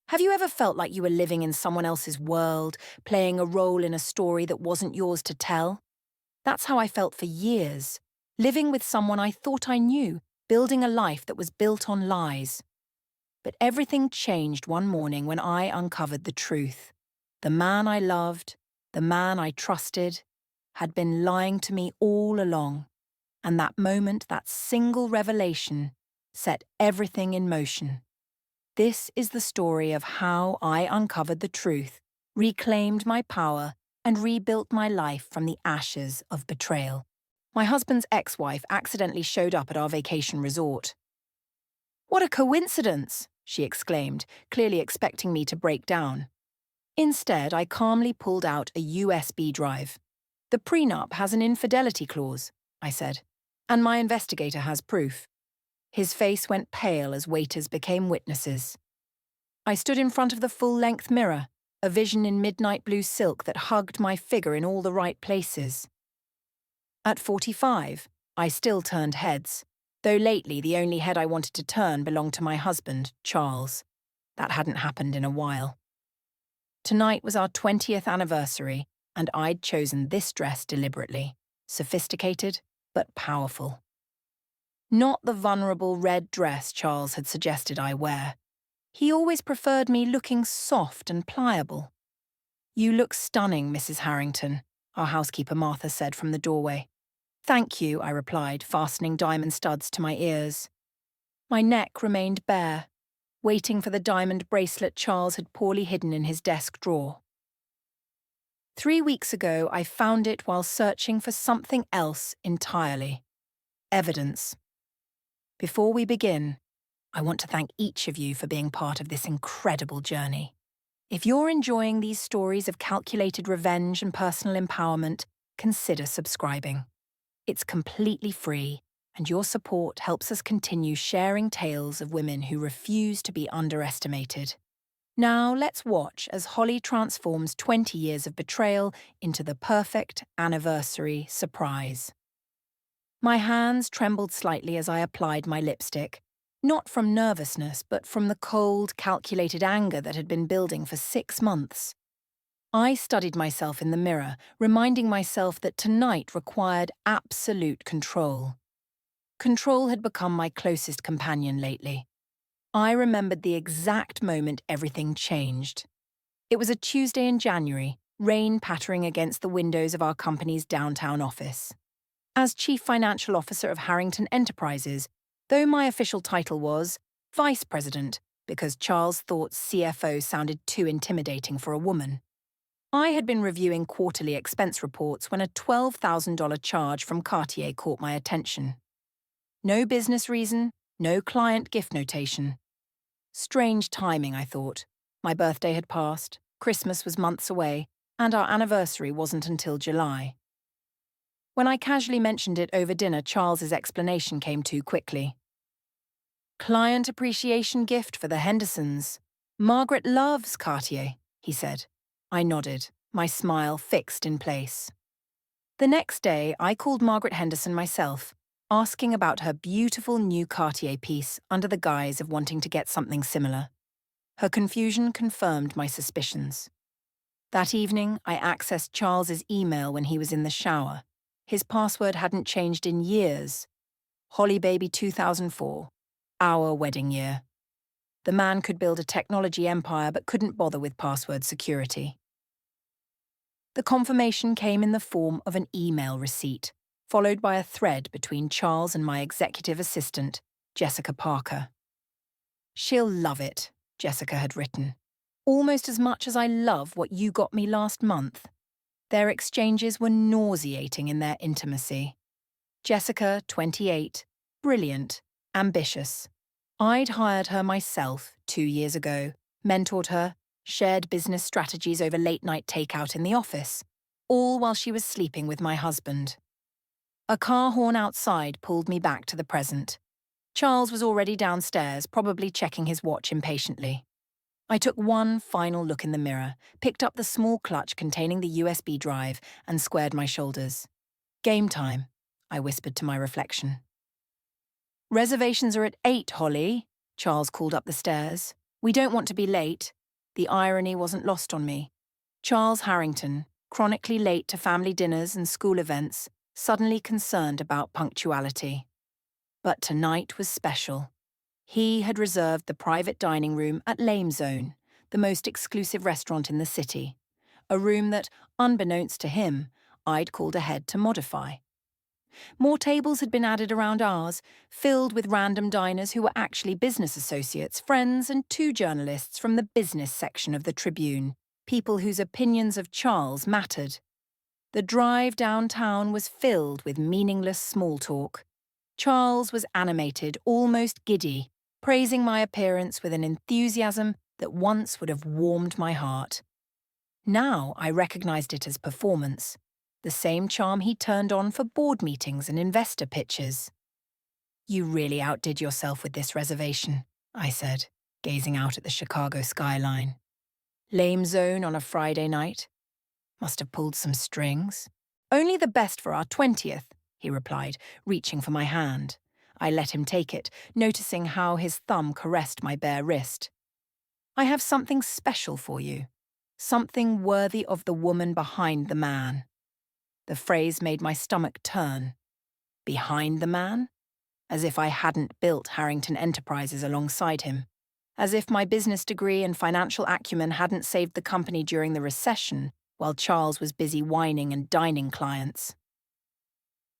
Have you ever felt like you were living in someone else's world, playing a role in a story that wasn't yours to tell? That's how I felt for years, living with someone I thought I knew, building a life that was built on lies. But everything changed one morning when I uncovered the truth. The man I loved, the man I trusted, had been lying to me all along. And that moment, that single revelation, set everything in motion. This is the story of how I uncovered the truth, reclaimed my power, and rebuilt my life from the ashes of betrayal. My husband's ex-wife accidentally showed up at our vacation resort. "What a coincidence!" she exclaimed, clearly expecting me to break down. Instead, I calmly pulled out a USB drive. "The prenup has an infidelity clause," I said, "and my investigator has proof." His face went pale as waiters became witnesses. I stood in front of the full-length mirror, a vision in midnight blue silk that hugged my figure in all the right places. At 45, I still turned heads, though lately the only head I wanted to turn belonged to my husband, Charles. That hadn't happened in a while. Tonight was our 20th anniversary, and I'd chosen this dress deliberately, sophisticated but powerful. Not the vulnerable red dress Charles had suggested I wear. He always preferred me looking soft and pliable. "You look stunning, Mrs. Harrington," our housekeeper Martha said from the doorway. "Thank you," I replied, fastening diamond studs to my ears. My neck remained bare, waiting for the diamond bracelet Charles had poorly hidden in his desk drawer. 3 weeks ago, I found it while searching for something else entirely: evidence. Before we begin, I want to thank each of you for being part of this incredible journey. If you're enjoying these stories of calculated revenge and personal empowerment, consider subscribing. It's completely free, and your support helps us continue sharing tales of women who refuse to be underestimated. Now let's watch as Holly transforms 20 years of betrayal into the perfect anniversary surprise. My hands trembled slightly as I applied my lipstick, not from nervousness, but from the cold, calculated anger that had been building for 6 months. I studied myself in the mirror, reminding myself that tonight required absolute control. Control had become my closest companion lately. I remembered the exact moment everything changed. It was a Tuesday in January, rain pattering against the windows of our company's downtown office. As Chief Financial Officer of Harrington Enterprises, though my official title was Vice President, because Charles thought CFO sounded too intimidating for a woman, I had been reviewing quarterly expense reports when a $12,000 charge from Cartier caught my attention. No business reason, no client gift notation. Strange timing, I thought. My birthday had passed, Christmas was months away, and our anniversary wasn't until July. When I casually mentioned it over dinner, Charles's explanation came too quickly. "Client appreciation gift for the Hendersons. Margaret loves Cartier," he said. I nodded, my smile fixed in place. The next day, I called Margaret Henderson myself, asking about her beautiful new Cartier piece under the guise of wanting to get something similar. Her confusion confirmed my suspicions. That evening, I accessed Charles's email when he was in the shower. His password hadn't changed in years. Holly Baby 2004, our wedding year. The man could build a technology empire but couldn't bother with password security. The confirmation came in the form of an email receipt, followed by a thread between Charles and my executive assistant, Jessica Parker. "She'll love it," Jessica had written. "Almost as much as I love what you got me last month." Their exchanges were nauseating in their intimacy. Jessica, 28, brilliant, ambitious. I'd hired her myself 2 years ago, mentored her, shared business strategies over late-night takeout in the office, all while she was sleeping with my husband. A car horn outside pulled me back to the present. Charles was already downstairs, probably checking his watch impatiently. I took one final look in the mirror, picked up the small clutch containing the USB drive, and squared my shoulders. "Game time," I whispered to my reflection. "Reservations are at 8, Holly," Charles called up the stairs. "We don't want to be late. The irony wasn't lost on me. Charles Harrington, chronically late to family dinners and school events, suddenly concerned about punctuality. But tonight was special. He had reserved the private dining room at Lame Zone, the most exclusive restaurant in the city, a room that, unbeknownst to him, I'd called ahead to modify. More tables had been added around ours, filled with random diners who were actually business associates, friends, and 2 journalists from the business section of the Tribune, people whose opinions of Charles mattered. The drive downtown was filled with meaningless small talk. Charles was animated, almost giddy, praising my appearance with an enthusiasm that once would have warmed my heart. Now I recognized it as performance, the same charm he turned on for board meetings and investor pitches. "You really outdid yourself with this reservation," I said, gazing out at the Chicago skyline. "Lame Zone on a Friday night? Must have pulled some strings." "Only the best for our 20th, he replied, reaching for my hand. I let him take it, noticing how his thumb caressed my bare wrist. "I have something special for you. Something worthy of the woman behind the man." The phrase made my stomach turn. Behind the man? As if I hadn't built Harrington Enterprises alongside him. As if my business degree and financial acumen hadn't saved the company during the recession, while Charles was busy wining and dining clients.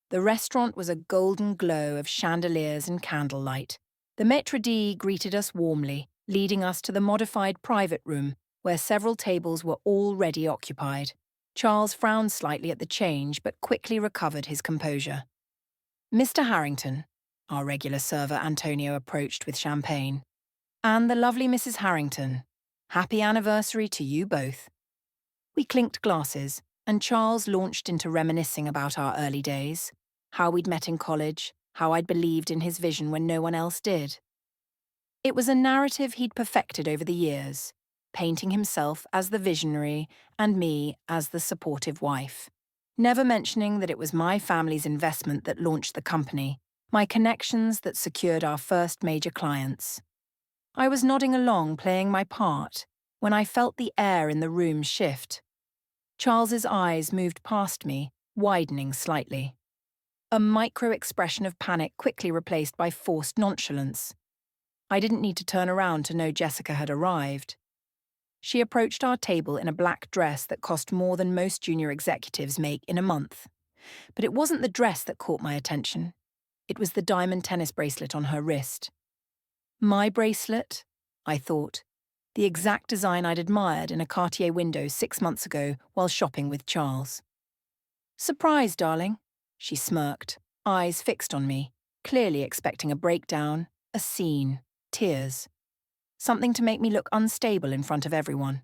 The restaurant was a golden glow of chandeliers and candlelight. The maître d' greeted us warmly, leading us to the modified private room, where several tables were already occupied. Charles frowned slightly at the change, but quickly recovered his composure. "Mr. Harrington," our regular server Antonio approached with champagne, "and the lovely Mrs. Harrington. Happy anniversary to you both." We clinked glasses, and Charles launched into reminiscing about our early days, how we'd met in college, how I'd believed in his vision when no one else did. It was a narrative he'd perfected over the years, painting himself as the visionary and me as the supportive wife, never mentioning that it was my family's investment that launched the company, my connections that secured our first major clients. I was nodding along, playing my part, when I felt the air in the room shift. Charles's eyes moved past me, widening slightly. A micro-expression of panic quickly replaced by forced nonchalance. I didn't need to turn around to know Jessica had arrived. She approached our table in a black dress that cost more than most junior executives make in a month. But it wasn't the dress that caught my attention. It was the diamond tennis bracelet on her wrist. My bracelet? I thought. The exact design I'd admired in a Cartier window 6 months ago while shopping with Charles. "Surprise, darling," she smirked, eyes fixed on me, clearly expecting a breakdown, a scene, tears. Something to make me look unstable in front of everyone.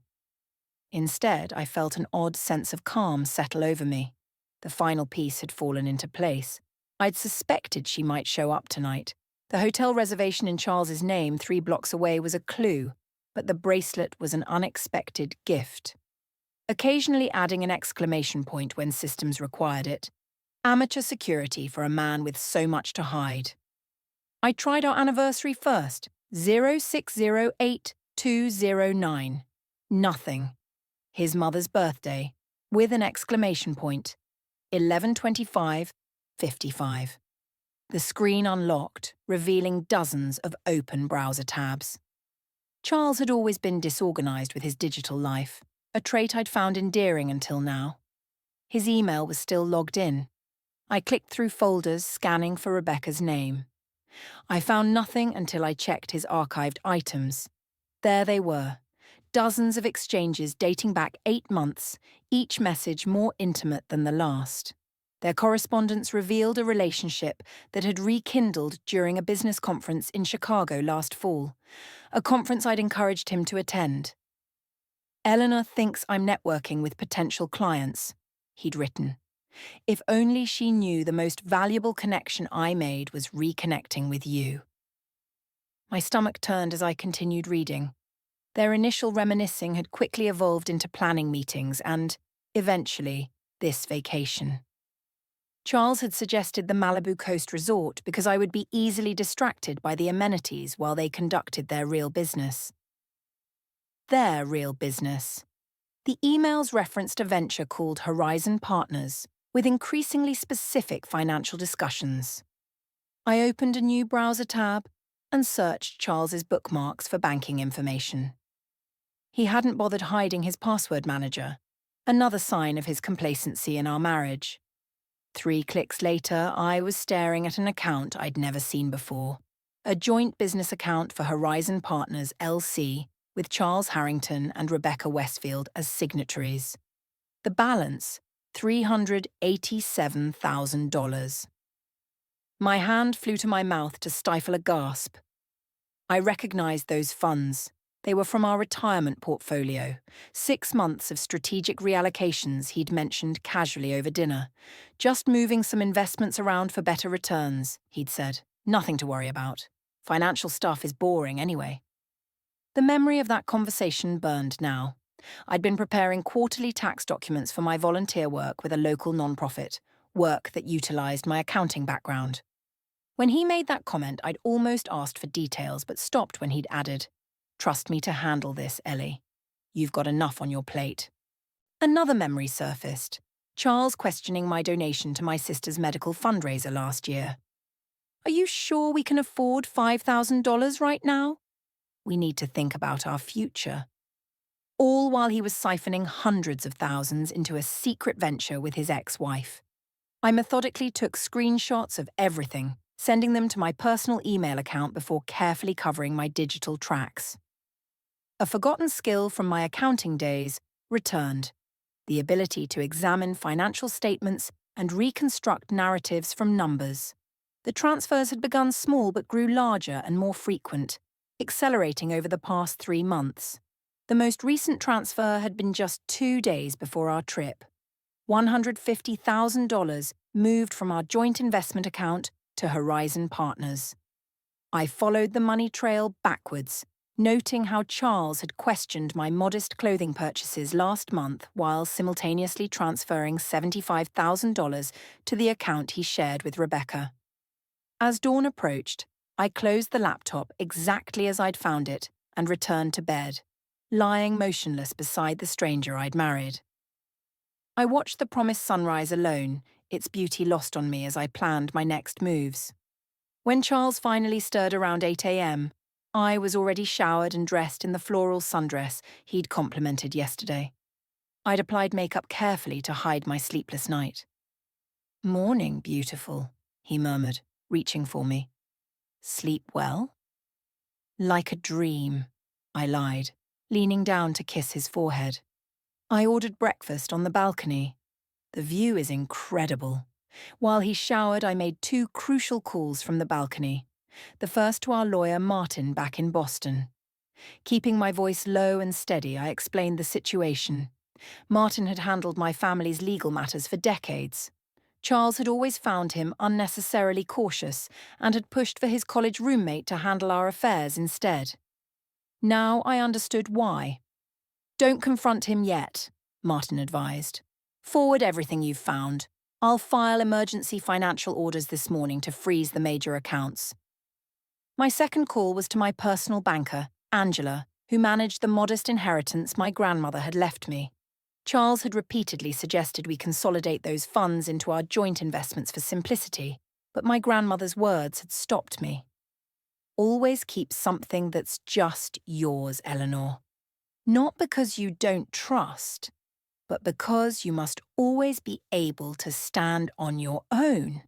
Instead, I felt an odd sense of calm settle over me. The final piece had fallen into place. I'd suspected she might show up tonight. The hotel reservation in Charles's name 3 blocks away was a clue, but the bracelet was an unexpected gift. Occasionally adding an exclamation point when systems required it. Amateur security for a man with so much to hide. I tried our anniversary first, 0608209. Nothing. His mother's birthday, with an exclamation point. 11:25:55. The screen unlocked, revealing dozens of open browser tabs. Charles had always been disorganized with his digital life, a trait I'd found endearing until now. His email was still logged in. I clicked through folders, scanning for Rebecca's name. I found nothing until I checked his archived items. There they were, dozens of exchanges dating back 8 months, each message more intimate than the last. Their correspondence revealed a relationship that had rekindled during a business conference in Chicago last fall, a conference I'd encouraged him to attend. "Eleanor thinks I'm networking with potential clients," he'd written. "If only she knew the most valuable connection I made was reconnecting with you." My stomach turned as I continued reading. Their initial reminiscing had quickly evolved into planning meetings and, eventually, this vacation. Charles had suggested the Malibu Coast Resort because I would be easily distracted by the amenities while they conducted their real business. their real business. The emails referenced a venture called Horizon Partners, with increasingly specific financial discussions. I opened a new browser tab and searched Charles's bookmarks for banking information. He hadn't bothered hiding his password manager, another sign of his complacency in our marriage. 3 clicks later, I was staring at an account I'd never seen before. A joint business account for Horizon Partners LC with Charles Harrington and Rebecca Westfield as signatories. The balance, $387,000. My hand flew to my mouth to stifle a gasp. I recognized those funds. They were from our retirement portfolio, 6 months of strategic reallocations he'd mentioned casually over dinner. Just moving some investments around for better returns, he'd said. Nothing to worry about. Financial stuff is boring anyway. The memory of that conversation burned now. I'd been preparing quarterly tax documents for my volunteer work with a local nonprofit, work that utilized my accounting background. When he made that comment, I'd almost asked for details, but stopped when he'd added, "Trust me to handle this, Ellie. You've got enough on your plate." Another memory surfaced, Charles questioning my donation to my sister's medical fundraiser last year. "Are you sure we can afford $5,000 right now? We need to think about our future." All while he was siphoning hundreds of thousands into a secret venture with his ex-wife. I methodically took screenshots of everything, sending them to my personal email account before carefully covering my digital tracks. A forgotten skill from my accounting days returned, the ability to examine financial statements and reconstruct narratives from numbers. The transfers had begun small but grew larger and more frequent, accelerating over the past 3 months. The most recent transfer had been just 2 days before our trip. $150,000 moved from our joint investment account to Horizon Partners. I followed the money trail backwards, noting how Charles had questioned my modest clothing purchases last month while simultaneously transferring $75,000 to the account he shared with Rebecca. As dawn approached, I closed the laptop exactly as I'd found it and returned to bed, lying motionless beside the stranger I'd married. I watched the promised sunrise alone, its beauty lost on me as I planned my next moves. When Charles finally stirred around 8 a.m., I was already showered and dressed in the floral sundress he'd complimented yesterday. I'd applied makeup carefully to hide my sleepless night. "Morning, beautiful," he murmured, reaching for me. "Sleep well?" "Like a dream," I lied, leaning down to kiss his forehead. I ordered breakfast on the balcony. The view is incredible. While he showered, I made 2 crucial calls from the balcony. The first to our lawyer, Martin, back in Boston. Keeping my voice low and steady, I explained the situation. Martin had handled my family's legal matters for decades. Charles had always found him unnecessarily cautious and had pushed for his college roommate to handle our affairs instead. Now I understood why. "Don't confront him yet," Martin advised. "Forward everything you've found. I'll file emergency financial orders this morning to freeze the major accounts." My second call was to my personal banker, Angela, who managed the modest inheritance my grandmother had left me. Charles had repeatedly suggested we consolidate those funds into our joint investments for simplicity, but my grandmother's words had stopped me. "Always keep something that's just yours, Eleanor. Not because you don't trust, but because you must always be able to stand on your own,"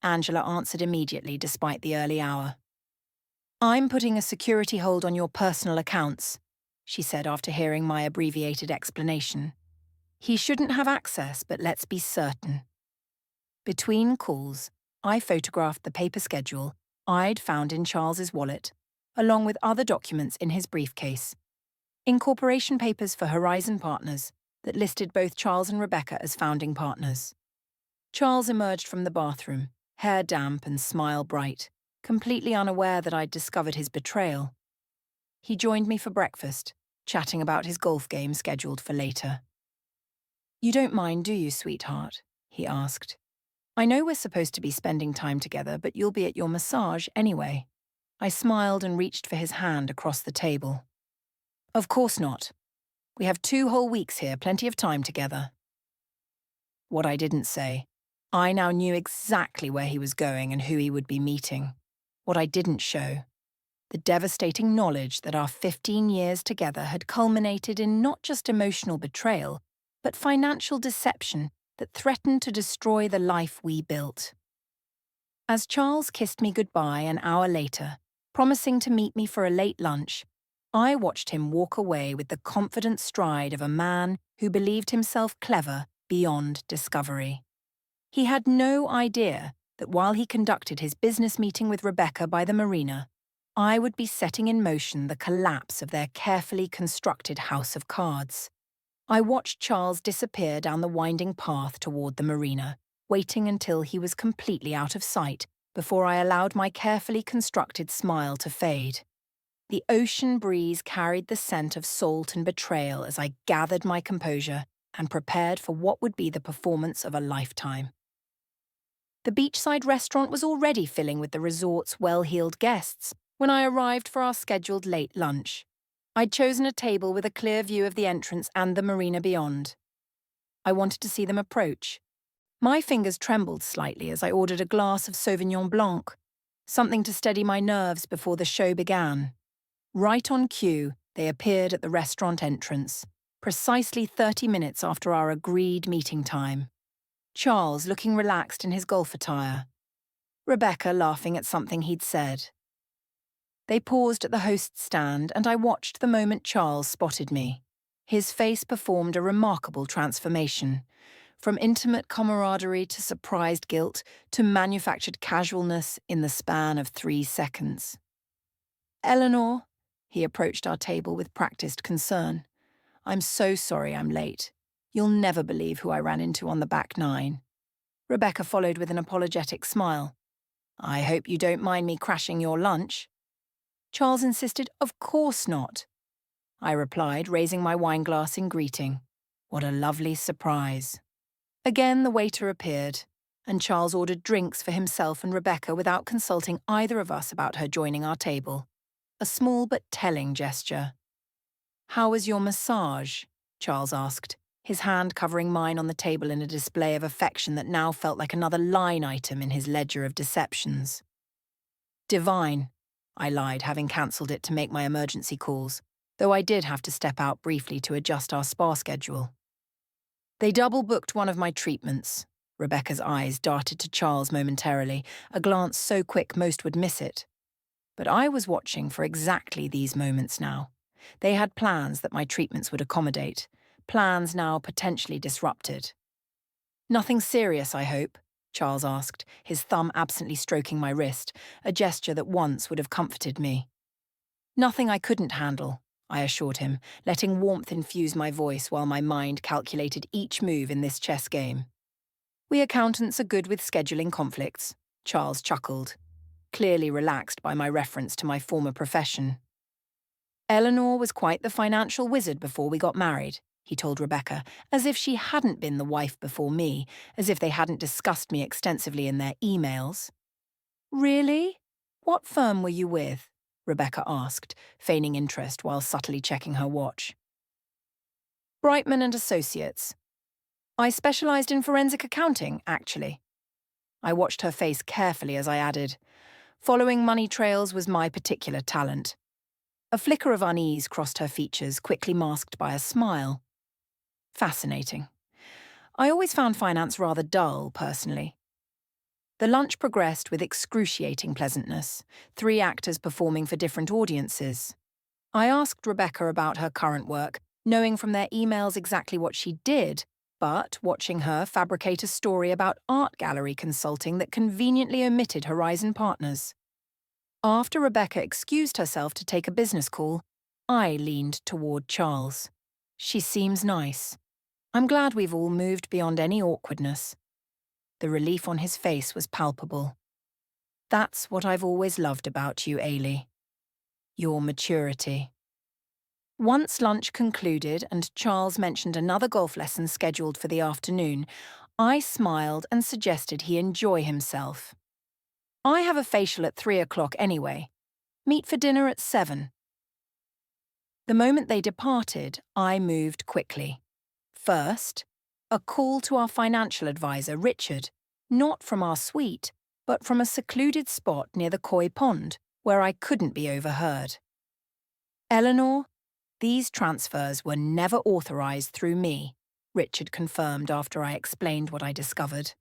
Angela answered immediately despite the early hour. "I'm putting a security hold on your personal accounts," she said after hearing my abbreviated explanation. "He shouldn't have access, but let's be certain." Between calls, I photographed the paper schedule I'd found in Charles's wallet, along with other documents in his briefcase. Incorporation papers for Horizon Partners that listed both Charles and Rebecca as founding partners. Charles emerged from the bathroom, hair damp and smile bright, completely unaware that I'd discovered his betrayal. He joined me for breakfast, chatting about his golf game scheduled for later. "You don't mind, do you, sweetheart?" he asked. "I know we're supposed to be spending time together, but you'll be at your massage anyway." I smiled and reached for his hand across the table. Of course not. We have 2 whole weeks here, plenty of time together. What I didn't say. I now knew exactly where he was going and who he would be meeting. What I didn't show. The devastating knowledge that our 15 years together had culminated in not just emotional betrayal, but financial deception that threatened to destroy the life we built. As Charles kissed me goodbye an hour later, promising to meet me for a late lunch, I watched him walk away with the confident stride of a man who believed himself clever beyond discovery. He had no idea that while he conducted his business meeting with Rebecca by the marina, I would be setting in motion the collapse of their carefully constructed house of cards. I watched Charles disappear down the winding path toward the marina, waiting until he was completely out of sight before I allowed my carefully constructed smile to fade. The ocean breeze carried the scent of salt and betrayal as I gathered my composure and prepared for what would be the performance of a lifetime. The beachside restaurant was already filling with the resort's well-heeled guests when I arrived for our scheduled late lunch. I'd chosen a table with a clear view of the entrance and the marina beyond. I wanted to see them approach. My fingers trembled slightly as I ordered a glass of Sauvignon Blanc, something to steady my nerves before the show began. Right on cue, they appeared at the restaurant entrance, precisely 30 minutes after our agreed meeting time. Charles looking relaxed in his golf attire. Rebecca laughing at something he'd said. They paused at the host's stand and I watched the moment Charles spotted me. His face performed a remarkable transformation, from intimate camaraderie to surprised guilt to manufactured casualness in the span of 3 seconds. "Eleanor," he approached our table with practiced concern. "I'm so sorry I'm late. You'll never believe who I ran into on the back nine." Rebecca followed with an apologetic smile. "I hope you don't mind me crashing your lunch." Charles insisted, "Of course not." I replied, raising my wineglass in greeting. What a lovely surprise. Again the waiter appeared, and Charles ordered drinks for himself and Rebecca without consulting either of us about her joining our table. A small but telling gesture. "How was your massage?" Charles asked, his hand covering mine on the table in a display of affection that now felt like another line item in his ledger of deceptions. "Divine," I lied, having cancelled it to make my emergency calls, though I did have to step out briefly to adjust our spa schedule. They double-booked one of my treatments. Rebecca's eyes darted to Charles momentarily, a glance so quick most would miss it. But I was watching for exactly these moments now. They had plans that my treatments would accommodate, plans now potentially disrupted. "Nothing serious, I hope?" Charles asked, his thumb absently stroking my wrist, a gesture that once would have comforted me. "Nothing I couldn't handle," I assured him, letting warmth infuse my voice while my mind calculated each move in this chess game. "We accountants are good with scheduling conflicts," Charles chuckled, clearly relaxed by my reference to my former profession. "Eleanor was quite the financial wizard before we got married," he told Rebecca, as if she hadn't been the wife before me, as if they hadn't discussed me extensively in their emails. "Really? What firm were you with?" Rebecca asked, feigning interest while subtly checking her watch. "Brightman and Associates. I specialised in forensic accounting, actually." I watched her face carefully as I added, "Following money trails was my particular talent." A flicker of unease crossed her features, quickly masked by a smile. Fascinating. I always found finance rather dull, personally. The lunch progressed with excruciating pleasantness, 3 actors performing for different audiences. I asked Rebecca about her current work, knowing from their emails exactly what she did, but watching her fabricate a story about art gallery consulting that conveniently omitted Horizon Partners. After Rebecca excused herself to take a business call, I leaned toward Charles. "She seems nice. I'm glad we've all moved beyond any awkwardness." The relief on his face was palpable. "That's what I've always loved about you, Ailey. Your maturity." Once lunch concluded and Charles mentioned another golf lesson scheduled for the afternoon, I smiled and suggested he enjoy himself. "I have a facial at 3 o'clock anyway. Meet for dinner at 7. The moment they departed, I moved quickly. First, a call to our financial advisor, Richard, not from our suite, but from a secluded spot near the koi pond, where I couldn't be overheard. "Eleanor, these transfers were never authorized through me," Richard confirmed after I explained what I discovered.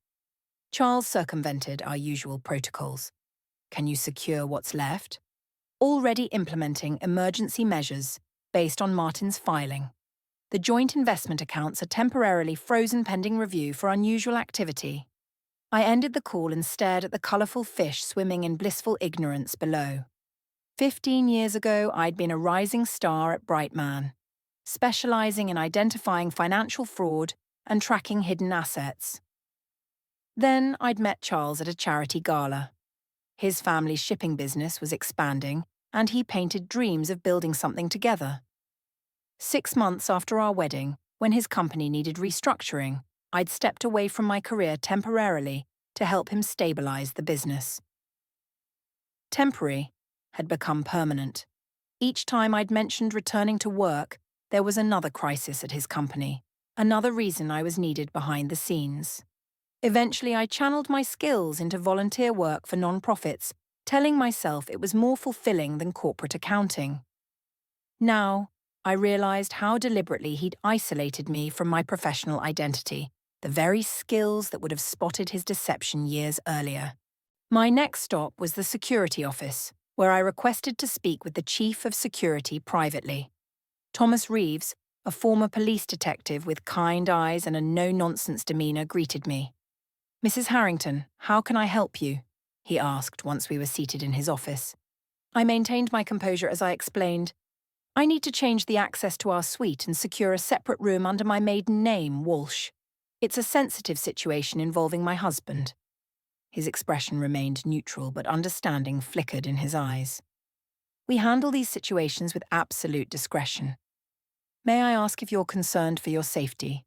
"Charles circumvented our usual protocols. Can you secure what's left? Already implementing emergency measures based on Martin's filing. The joint investment accounts are temporarily frozen pending review for unusual activity." I ended the call and stared at the colourful fish swimming in blissful ignorance below. 15 years ago, I'd been a rising star at Brightman, specialising in identifying financial fraud and tracking hidden assets. Then I'd met Charles at a charity gala. His family's shipping business was expanding, and he painted dreams of building something together. 6 months after our wedding, when his company needed restructuring, I'd stepped away from my career temporarily to help him stabilise the business. Temporary had become permanent. Each time I'd mentioned returning to work, there was another crisis at his company, another reason I was needed behind the scenes. Eventually, I channeled my skills into volunteer work for non-profits, telling myself it was more fulfilling than corporate accounting. Now, I realised how deliberately he'd isolated me from my professional identity, the very skills that would have spotted his deception years earlier. My next stop was the security office, where I requested to speak with the Chief of Security privately. Thomas Reeves, a former police detective with kind eyes and a no-nonsense demeanour, greeted me. "Mrs. Harrington, how can I help you?" he asked once we were seated in his office. I maintained my composure as I explained, "I need to change the access to our suite and secure a separate room under my maiden name, Walsh. It's a sensitive situation involving my husband." His expression remained neutral, but understanding flickered in his eyes. "We handle these situations with absolute discretion. May I ask if you're concerned for your safety?"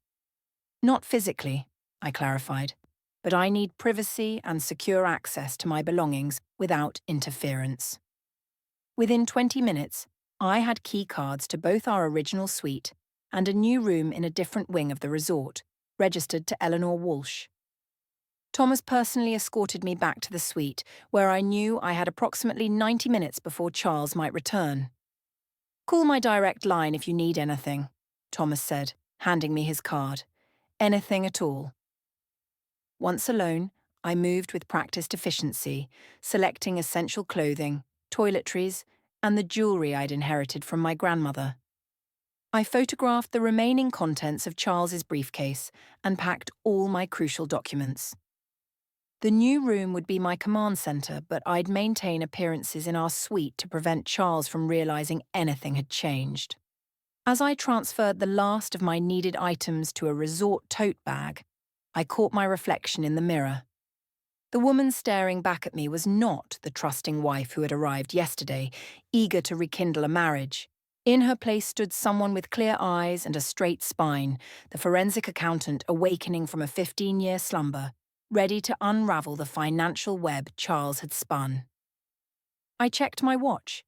"Not physically," I clarified, "but I need privacy and secure access to my belongings without interference." Within 20 minutes, I had key cards to both our original suite and a new room in a different wing of the resort, registered to Eleanor Walsh. Thomas personally escorted me back to the suite, where I knew I had approximately 90 minutes before Charles might return. "Call my direct line if you need anything," Thomas said, handing me his card. "Anything at all." Once alone, I moved with practiced efficiency, selecting essential clothing, toiletries, and the jewellery I'd inherited from my grandmother. I photographed the remaining contents of Charles's briefcase and packed all my crucial documents. The new room would be my command centre, but I'd maintain appearances in our suite to prevent Charles from realising anything had changed. As I transferred the last of my needed items to a resort tote bag, I caught my reflection in the mirror. The woman staring back at me was not the trusting wife who had arrived yesterday, eager to rekindle a marriage. In her place stood someone with clear eyes and a straight spine, the forensic accountant awakening from a 15-year slumber, ready to unravel the financial web Charles had spun. I checked my watch.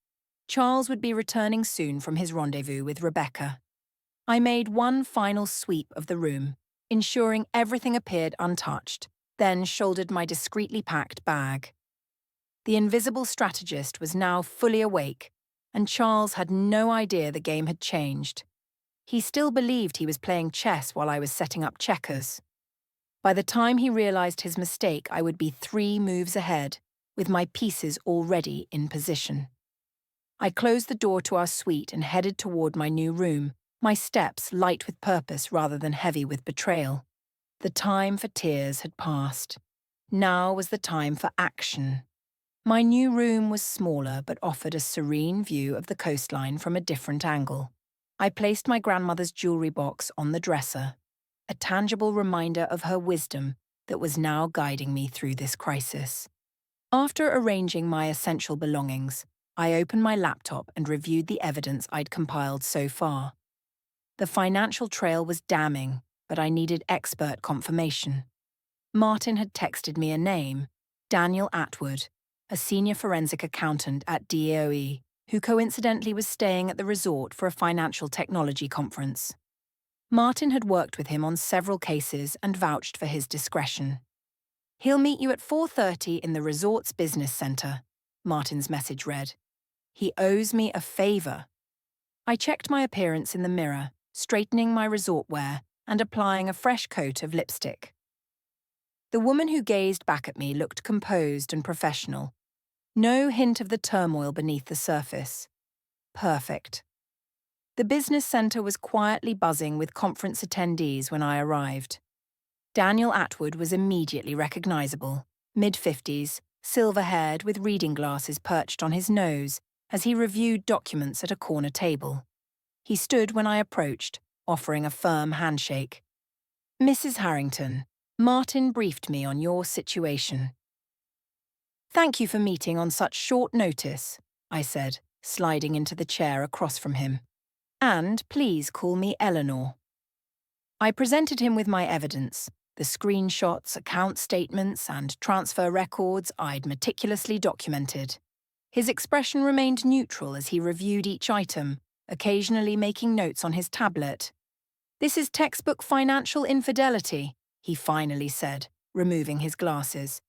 Charles would be returning soon from his rendezvous with Rebecca. I made one final sweep of the room, ensuring everything appeared untouched, then shouldered my discreetly packed bag. The invisible strategist was now fully awake, and Charles had no idea the game had changed. He still believed he was playing chess while I was setting up checkers. By the time he realised his mistake, I would be 3 moves ahead, with my pieces already in position. I closed the door to our suite and headed toward my new room, my steps light with purpose rather than heavy with betrayal. The time for tears had passed. Now was the time for action. My new room was smaller but offered a serene view of the coastline from a different angle. I placed my grandmother's jewellery box on the dresser, a tangible reminder of her wisdom that was now guiding me through this crisis. After arranging my essential belongings, I opened my laptop and reviewed the evidence I'd compiled so far. The financial trail was damning, but I needed expert confirmation. Martin had texted me a name, Daniel Atwood, a senior forensic accountant at DOE, who coincidentally was staying at the resort for a financial technology conference. Martin had worked with him on several cases and vouched for his discretion. "He'll meet you at 4:30 in the resort's business center," Martin's message read. "He owes me a favor." I checked my appearance in the mirror, straightening my resort wear and applying a fresh coat of lipstick. The woman who gazed back at me looked composed and professional. No hint of the turmoil beneath the surface. Perfect. The business center was quietly buzzing with conference attendees when I arrived. Daniel Atwood was immediately recognizable, mid-50s, silver-haired with reading glasses perched on his nose as he reviewed documents at a corner table. He stood when I approached, offering a firm handshake. "Mrs. Harrington, Martin briefed me on your situation." "Thank you for meeting on such short notice," I said, sliding into the chair across from him. "And please call me Eleanor." I presented him with my evidence, the screenshots, account statements, and transfer records I'd meticulously documented. His expression remained neutral as he reviewed each item, occasionally making notes on his tablet. "This is textbook financial infidelity," he finally said, removing his glasses.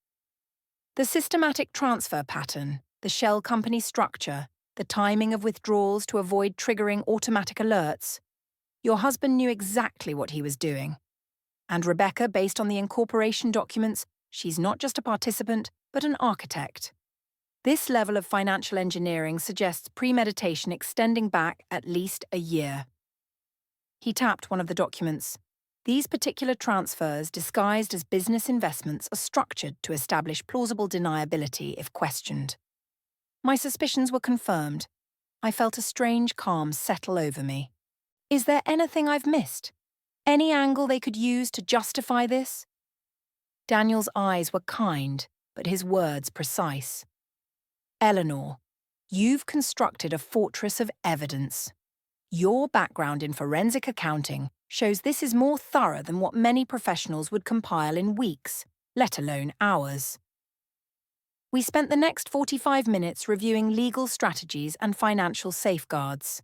"The systematic transfer pattern, the shell company structure, the timing of withdrawals to avoid triggering automatic alerts. Your husband knew exactly what he was doing. And Rebecca, based on the incorporation documents, she's not just a participant, but an architect. This level of financial engineering suggests premeditation extending back at least a year." He tapped one of the documents. "These particular transfers, disguised as business investments, are structured to establish plausible deniability if questioned." My suspicions were confirmed. I felt a strange calm settle over me. Is there anything I've missed? Any angle they could use to justify this? Daniel's eyes were kind, but his words precise. "Eleanor, you've constructed a fortress of evidence. Your background in forensic accounting shows this is more thorough than what many professionals would compile in weeks, let alone hours." We spent the next 45 minutes reviewing legal strategies and financial safeguards.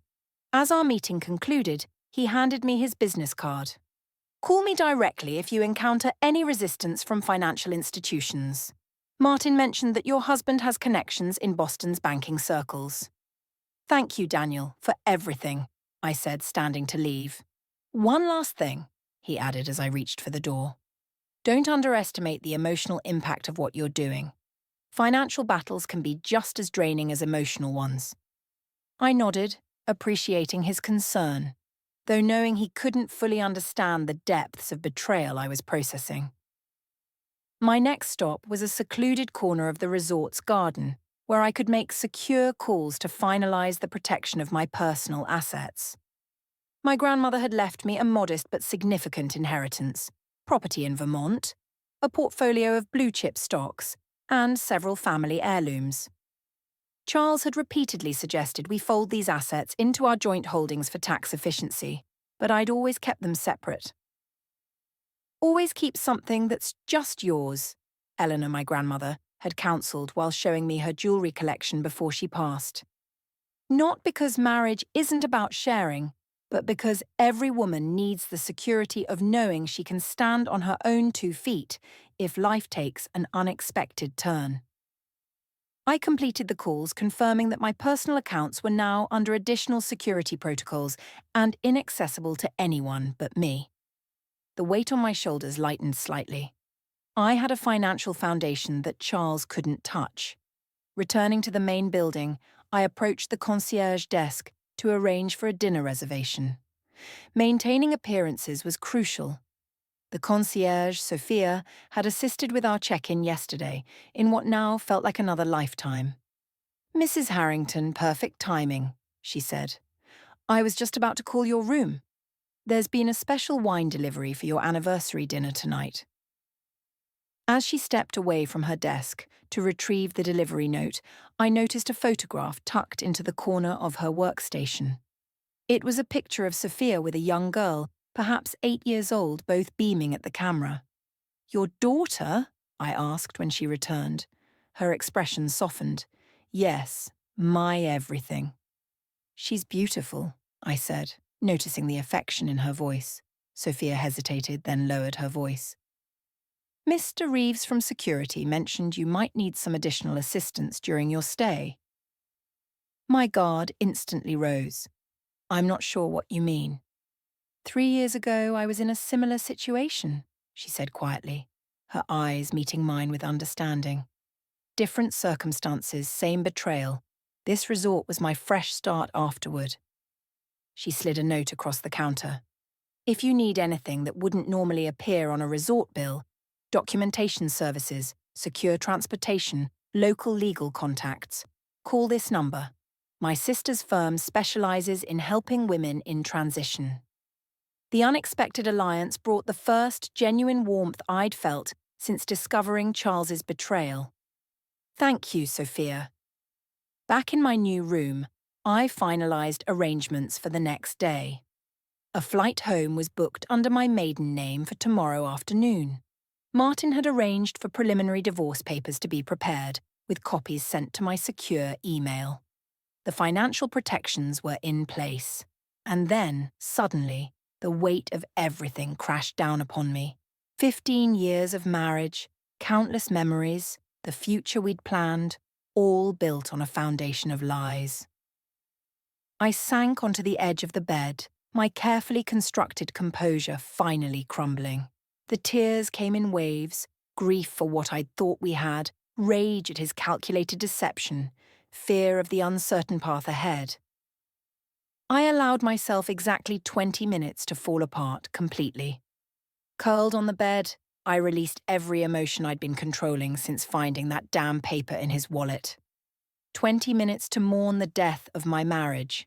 As our meeting concluded, he handed me his business card. "Call me directly if you encounter any resistance from financial institutions. Martin mentioned that your husband has connections in Boston's banking circles." "Thank you, Daniel, for everything," I said, standing to leave. "One last thing," he added as I reached for the door. "Don't underestimate the emotional impact of what you're doing. Financial battles can be just as draining as emotional ones." I nodded, appreciating his concern, though knowing he couldn't fully understand the depths of betrayal I was processing. My next stop was a secluded corner of the resort's garden, where I could make secure calls to finalize the protection of my personal assets. My grandmother had left me a modest but significant inheritance, property in Vermont, a portfolio of blue-chip stocks, and several family heirlooms. Charles had repeatedly suggested we fold these assets into our joint holdings for tax efficiency, but I'd always kept them separate. "Always keep something that's just yours," Eleanor, my grandmother, had counselled while showing me her jewellery collection before she passed. "Not because marriage isn't about sharing, but because every woman needs the security of knowing she can stand on her own 2 feet if life takes an unexpected turn." I completed the calls, confirming that my personal accounts were now under additional security protocols and inaccessible to anyone but me. The weight on my shoulders lightened slightly. I had a financial foundation that Charles couldn't touch. Returning to the main building, I approached the concierge desk to arrange for a dinner reservation. Maintaining appearances was crucial. The concierge, Sophia, had assisted with our check-in yesterday in what now felt like another lifetime. "Mrs. Harrington, perfect timing," she said. "I was just about to call your room. There's been a special wine delivery for your anniversary dinner tonight." As she stepped away from her desk to retrieve the delivery note, I noticed a photograph tucked into the corner of her workstation. It was a picture of Sophia with a young girl, perhaps 8 years old, both beaming at the camera. "Your daughter?" I asked when she returned. Her expression softened. "Yes, My everything. She's beautiful, I said, noticing the affection in her voice. Sophia hesitated, then lowered her voice. Mr. Reeves from security mentioned you might need some additional assistance during your stay. My guard instantly rose. I'm not sure what you mean. 3 years ago, I was in a similar situation, she said quietly, her eyes meeting mine with understanding. Different circumstances, same betrayal. This resort was my fresh start afterward. She slid a note across the counter. If you need anything that wouldn't normally appear on a resort bill, documentation services, secure transportation, local legal contacts, call this number. My sister's firm specializes in helping women in transition. The unexpected alliance brought the first genuine warmth I'd felt since discovering Charles's betrayal. Thank you, Sophia. Back in my new room, I finalized arrangements for the next day. A flight home was booked under my maiden name for tomorrow afternoon. Martin had arranged for preliminary divorce papers to be prepared, with copies sent to my secure email. The financial protections were in place. And then, suddenly, the weight of everything crashed down upon me. 15 years of marriage, countless memories, the future we'd planned, all built on a foundation of lies. I sank onto the edge of the bed, my carefully constructed composure finally crumbling. The tears came in waves, grief for what I'd thought we had, rage at his calculated deception, fear of the uncertain path ahead. I allowed myself exactly 20 minutes to fall apart completely. Curled on the bed, I released every emotion I'd been controlling since finding that damn paper in his wallet. 20 minutes to mourn the death of my marriage.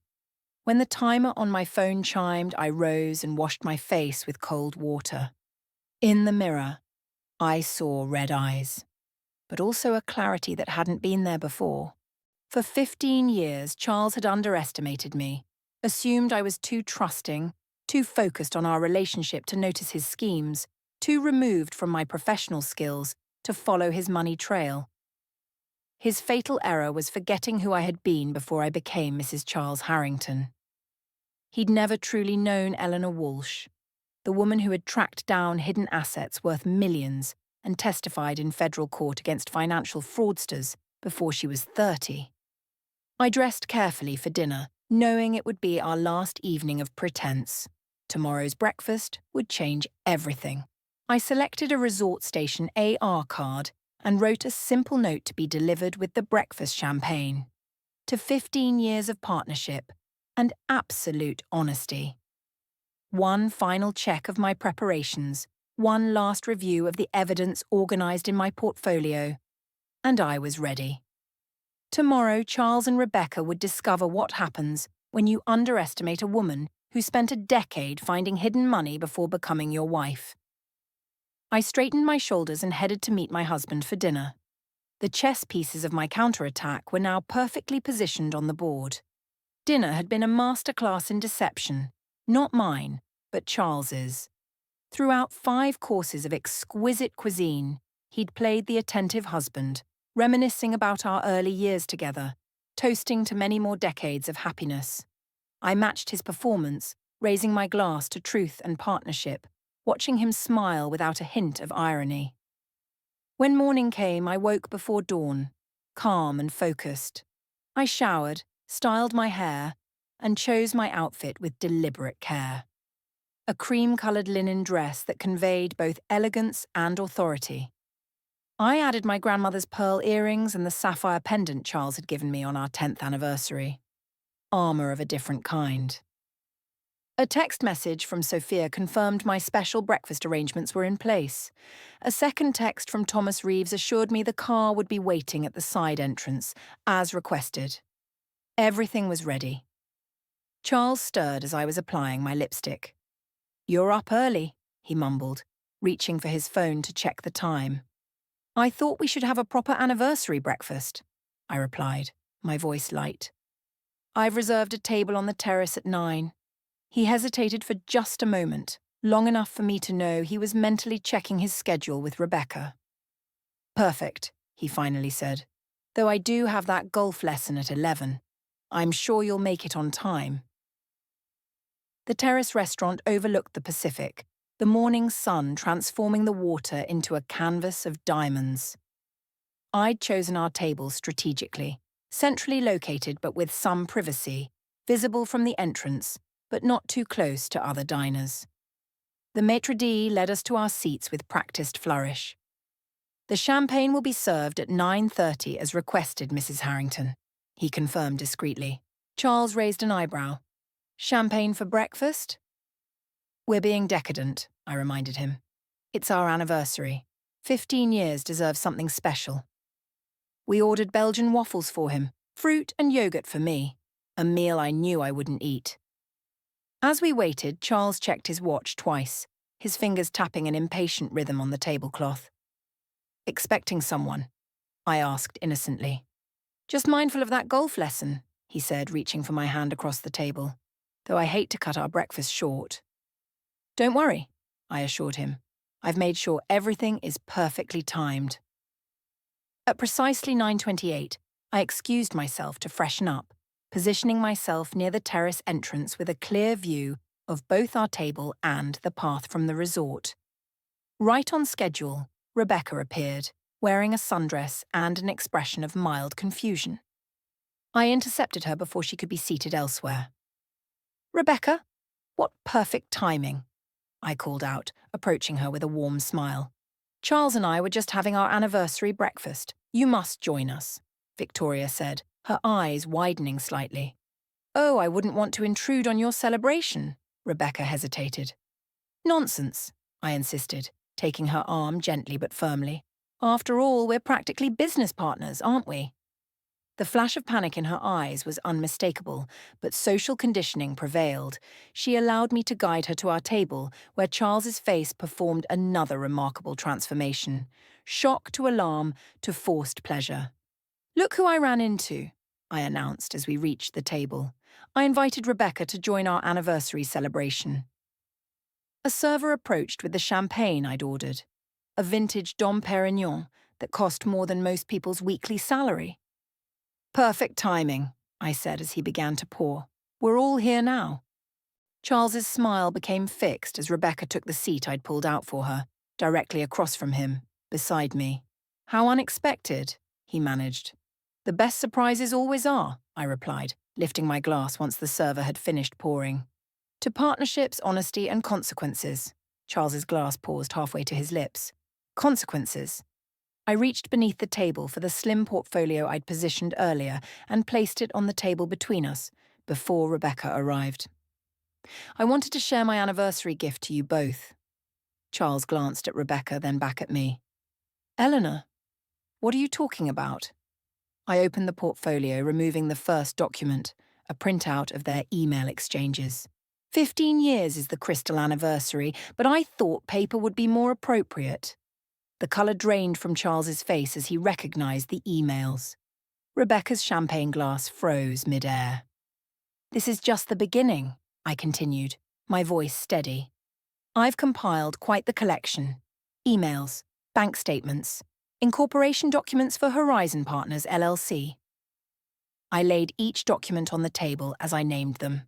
When the timer on my phone chimed, I rose and washed my face with cold water. In the mirror, I saw red eyes, but also a clarity that hadn't been there before. For 15 years, Charles had underestimated me, assumed I was too trusting, too focused on our relationship to notice his schemes, too removed from my professional skills to follow his money trail. His fatal error was forgetting who I had been before I became Mrs. Charles Harrington. He'd never truly known Eleanor Walsh, the woman who had tracked down hidden assets worth millions and testified in federal court against financial fraudsters before she was 30. I dressed carefully for dinner, knowing it would be our last evening of pretense. Tomorrow's breakfast would change everything. I selected a resort station AR card and wrote a simple note to be delivered with the breakfast champagne. To 15 years of partnership and absolute honesty. One final check of my preparations, one last review of the evidence organized in my portfolio, and I was ready. Tomorrow, Charles and Rebecca would discover what happens when you underestimate a woman who spent a decade finding hidden money before becoming your wife. I straightened my shoulders and headed to meet my husband for dinner. The chess pieces of my counterattack were now perfectly positioned on the board. Dinner had been a masterclass in deception, not mine, but Charles's. Throughout 5 courses of exquisite cuisine, he'd played the attentive husband, reminiscing about our early years together, toasting to many more decades of happiness. I matched his performance, raising my glass to truth and partnership, watching him smile without a hint of irony. When morning came, I woke before dawn, calm and focused. I showered, styled my hair, and chose my outfit with deliberate care. A cream-coloured linen dress that conveyed both elegance and authority. I added my grandmother's pearl earrings and the sapphire pendant Charles had given me on our 10th anniversary. Armour of a different kind. A text message from Sophia confirmed my special breakfast arrangements were in place. A second text from Thomas Reeves assured me the car would be waiting at the side entrance, as requested. Everything was ready. Charles stirred as I was applying my lipstick. "You're up early," he mumbled, reaching for his phone to check the time. "I thought we should have a proper anniversary breakfast," I replied, my voice light. "I've reserved a table on the terrace at 9. He hesitated for just a moment, long enough for me to know he was mentally checking his schedule with Rebecca. "Perfect," he finally said. though I do have that golf lesson at 11. I'm sure you'll make it on time. The terrace restaurant overlooked the Pacific, the morning sun transforming the water into a canvas of diamonds. I'd chosen our table strategically, centrally located but with some privacy, visible from the entrance, but not too close to other diners. The maitre d' led us to our seats with practiced flourish. "The champagne will be served at 9:30 as requested, Mrs. Harrington," he confirmed discreetly. Charles raised an eyebrow. "Champagne for breakfast?" "We're being decadent," I reminded him. "It's our anniversary. 15 years deserve something special." We ordered Belgian waffles for him, fruit and yogurt for me, a meal I knew I wouldn't eat. As we waited, Charles checked his watch twice, his fingers tapping an impatient rhythm on the tablecloth. "Expecting someone?" I asked innocently. "Just mindful of that golf lesson," he said, reaching for my hand across the table, "though I hate to cut our breakfast short." "Don't worry," I assured him. "I've made sure everything is perfectly timed." At precisely 9:28, I excused myself to freshen up, positioning myself near the terrace entrance with a clear view of both our table and the path from the resort. Right on schedule, Rebecca appeared, wearing a sundress and an expression of mild confusion. I intercepted her before she could be seated elsewhere. "Rebecca, what perfect timing," I called out, approaching her with a warm smile. "Charles and I were just having our anniversary breakfast. You must join us," Victoria said, her eyes widening slightly. "Oh, I wouldn't want to intrude on your celebration," Rebecca hesitated. "Nonsense," I insisted, taking her arm gently but firmly. "After all, we're practically business partners, aren't we?" The flash of panic in her eyes was unmistakable, but social conditioning prevailed. She allowed me to guide her to our table, where Charles's face performed another remarkable transformation. Shock to alarm to forced pleasure. "Look who I ran into," I announced as we reached the table. I invited Rebecca to join our anniversary celebration. A server approached with the champagne I'd ordered, a vintage Dom Pérignon that cost more than most people's weekly salary. "Perfect timing," I said as he began to pour. "We're all here now." Charles's smile became fixed as Rebecca took the seat I'd pulled out for her, directly across from him, beside me. "How unexpected," he managed. "The best surprises always are," I replied, lifting my glass once the server had finished pouring. "To partnerships, honesty, and consequences." Charles's glass paused halfway to his lips. "Consequences." I reached beneath the table for the slim portfolio I'd positioned earlier and placed it on the table between us, before Rebecca arrived. "I wanted to share my anniversary gift to you both." Charles glanced at Rebecca, then back at me. "Eleanor, what are you talking about?" I opened the portfolio, removing the first document, a printout of their email exchanges. 15 years is the crystal anniversary, but I thought paper would be more appropriate. The colour drained from Charles's face as he recognised the emails. Rebecca's champagne glass froze mid-air. "This is just the beginning," I continued, my voice steady. "I've compiled quite the collection. Emails, bank statements, incorporation documents for Horizon Partners LLC. I laid each document on the table as I named them.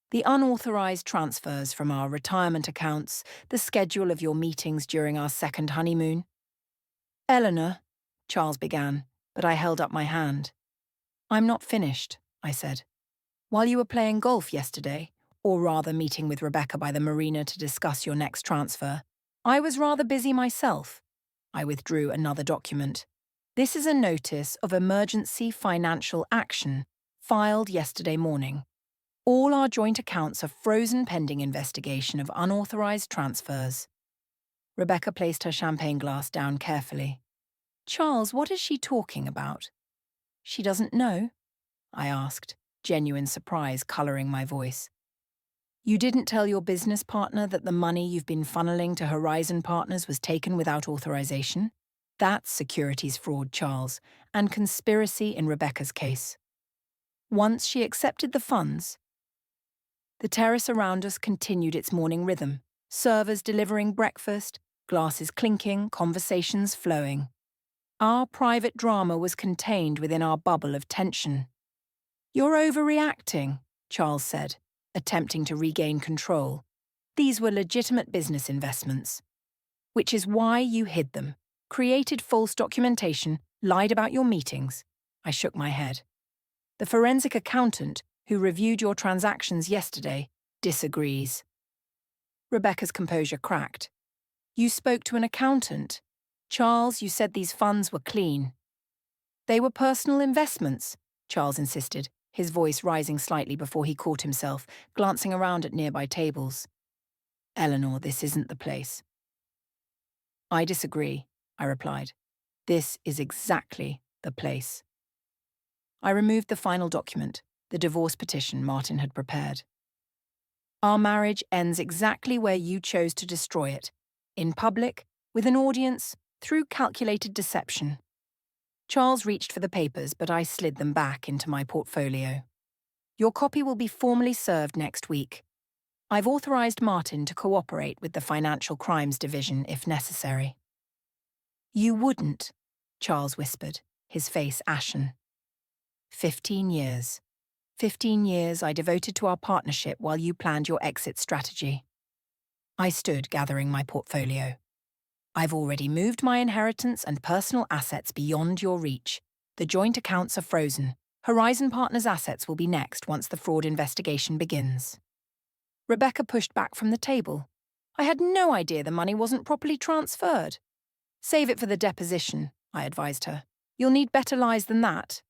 The unauthorised transfers from our retirement accounts, the schedule of your meetings during our second honeymoon. "Eleanor," Charles began, but I held up my hand. "I'm not finished," I said. "While you were playing golf yesterday, or rather meeting with Rebecca by the marina to discuss your next transfer, I was rather busy myself." I withdrew another document. "This is a notice of emergency financial action, filed yesterday morning. All our joint accounts are frozen pending investigation of unauthorised transfers." Rebecca placed her champagne glass down carefully. "Charles, what is she talking about?" "She doesn't know?" I asked, genuine surprise colouring my voice. "You didn't tell your business partner that the money you've been funneling to Horizon Partners was taken without authorization? That's securities fraud, Charles, and conspiracy in Rebecca's case. Once she accepted the funds..." The terrace around us continued its morning rhythm, servers delivering breakfast, glasses clinking, conversations flowing. Our private drama was contained within our bubble of tension. "You're overreacting," Charles said, attempting to regain control. "These were legitimate business investments. Which is why you hid them, created false documentation, lied about your meetings." I shook my head. "The forensic accountant who reviewed your transactions yesterday disagrees." Rebecca's composure cracked. "You spoke to an accountant. Charles, you said these funds were clean." "They were personal investments," Charles insisted, his voice rising slightly before he caught himself, glancing around at nearby tables. "Eleanor, this isn't the place." "I disagree," I replied. "This is exactly the place." I removed the final document, the divorce petition Martin had prepared. "Our marriage ends exactly where you chose to destroy it, in public, with an audience, through calculated deception." Charles reached for the papers, but I slid them back into my portfolio. "Your copy will be formally served next week. I've authorized Martin to cooperate with the Financial Crimes Division if necessary." "You wouldn't," Charles whispered, his face ashen. 15 years. 15 years I devoted to our partnership while you planned your exit strategy. I stood gathering my portfolio. "I've already moved my inheritance and personal assets beyond your reach. The joint accounts are frozen. Horizon Partners' assets will be next once the fraud investigation begins." Rebecca pushed back from the table. "I had no idea the money wasn't properly transferred." "Save it for the deposition," I advised her. "You'll need better lies than that."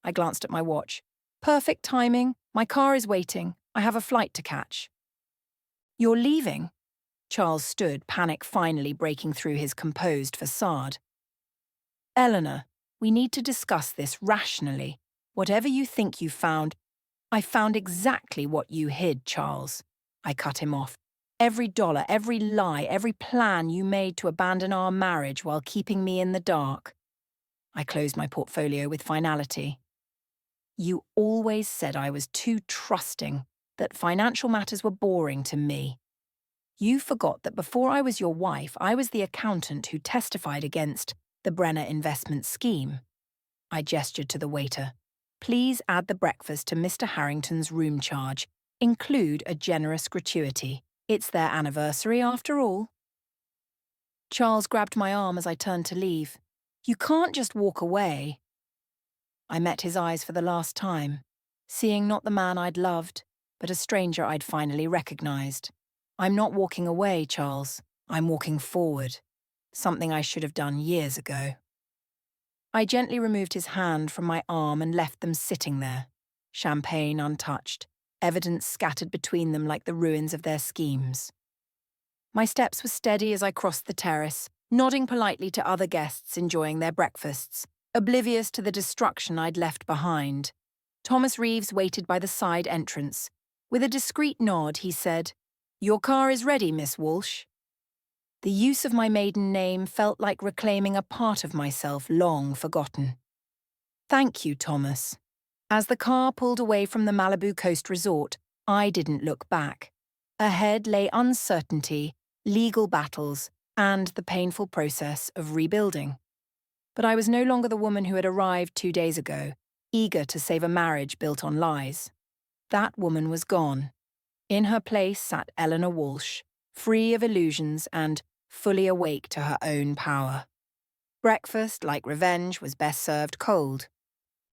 I glanced at my watch. "Perfect timing. My car is waiting. I have a flight to catch." "You're leaving?" Charles stood, panic finally breaking through his composed facade. "Eleanor, we need to discuss this rationally. Whatever you think you found—" "I found exactly what you hid, Charles." I cut him off. "Every dollar, every lie, every plan you made to abandon our marriage while keeping me in the dark." I closed my portfolio with finality. "You always said I was too trusting, that financial matters were boring to me. You forgot that before I was your wife, I was the accountant who testified against the Brenner investment scheme." I gestured to the waiter. "Please add the breakfast to Mr. Harrington's room charge. Include a generous gratuity. It's their anniversary after all." Charles grabbed my arm as I turned to leave. "You can't just walk away." I met his eyes for the last time, seeing not the man I'd loved, but a stranger I'd finally recognized. "I'm not walking away, Charles. I'm walking forward. Something I should have done years ago." I gently removed his hand from my arm and left them sitting there, champagne untouched, evidence scattered between them like the ruins of their schemes. My steps were steady as I crossed the terrace, nodding politely to other guests enjoying their breakfasts, oblivious to the destruction I'd left behind. Thomas Reeves waited by the side entrance. With a discreet nod, he said, "Your car is ready, Miss Walsh." The use of my maiden name felt like reclaiming a part of myself long forgotten. "Thank you, Thomas." As the car pulled away from the Malibu Coast Resort, I didn't look back. Ahead lay uncertainty, legal battles, and the painful process of rebuilding. But I was no longer the woman who had arrived 2 days ago, eager to save a marriage built on lies. That woman was gone. In her place sat Eleanor Walsh, free of illusions and fully awake to her own power. Breakfast, like revenge, was best served cold.